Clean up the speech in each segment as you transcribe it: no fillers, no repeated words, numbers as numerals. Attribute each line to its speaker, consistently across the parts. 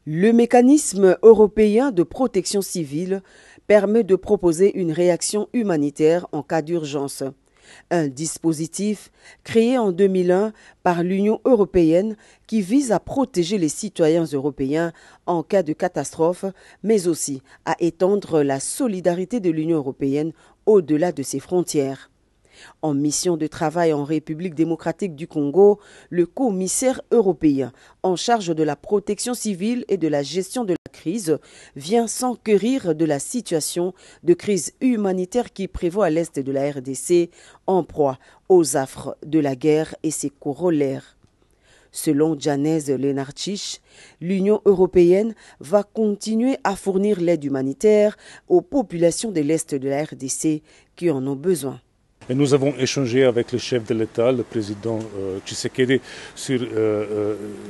Speaker 1: Le mécanisme européen de protection civile permet de proposer une réaction humanitaire en cas d'urgence. Un dispositif créé en 2001 par l'Union européenne qui vise à protéger les citoyens européens en cas de catastrophe, mais aussi à étendre la solidarité de l'Union européenne au-delà de ses frontières. En mission de travail en République démocratique du Congo, le commissaire européen en charge de la protection civile et de la gestion de la crise vient s'enquérir de la situation de crise humanitaire qui prévaut à l'est de la RDC, en proie aux affres de la guerre et ses corollaires. Selon Janez Lenarčič, l'Union européenne va continuer à fournir l'aide humanitaire aux populations de l'est de la RDC qui en ont besoin.
Speaker 2: Et nous avons échangé avec le chef de l'État, le président Tshisekedi, sur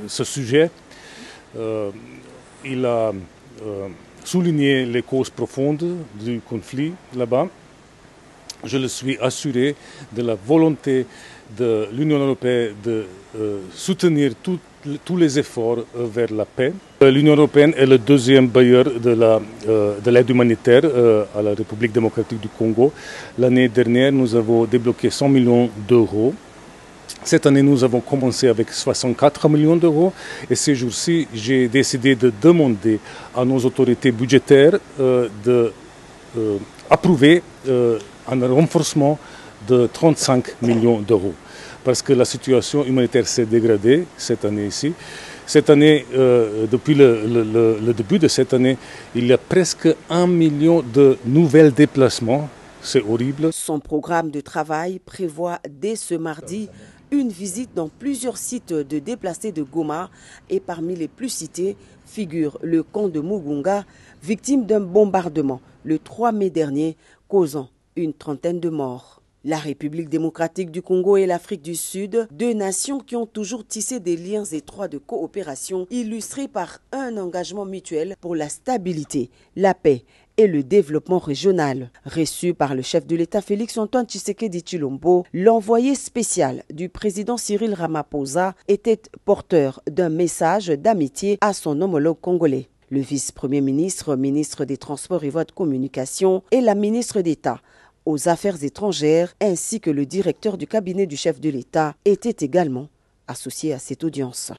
Speaker 2: ce sujet. Il a souligné les causes profondes du conflit là-bas. Je le suis assuré de la volonté de l'Union européenne de soutenir tous les efforts vers la paix. L'Union européenne est le deuxième bailleur de l'aide humanitaire à la République démocratique du Congo. L'année dernière, nous avons débloqué 100 millions d'euros. Cette année, nous avons commencé avec 64 millions d'euros. Et ces jours-ci, j'ai décidé de demander à nos autorités budgétaires d'approuver un renforcement de 35 millions d'euros. Parce que la situation humanitaire s'est dégradée cette année ici. Cette année, depuis le début de cette année, il y a presque 1 million de nouveaux déplacements. C'est horrible.
Speaker 1: Son programme de travail prévoit dès ce mardi une visite dans plusieurs sites de déplacés de Goma et parmi les plus cités figure le camp de Mugunga, victime d'un bombardement le 3 mai dernier, causant une trentaine de morts. La République démocratique du Congo et l'Afrique du Sud, deux nations qui ont toujours tissé des liens étroits de coopération illustrés par un engagement mutuel pour la stabilité, la paix et le développement régional. Reçu par le chef de l'État Félix-Antoine Tshisekedi Tshilombo, l'envoyé spécial du président Cyril Ramaphosa était porteur d'un message d'amitié à son homologue congolais. Le vice-premier ministre, ministre des Transports et Voies de Communication et la ministre d'État aux Affaires étrangères ainsi que le directeur du cabinet du chef de l'État étaient également associés à cette audience.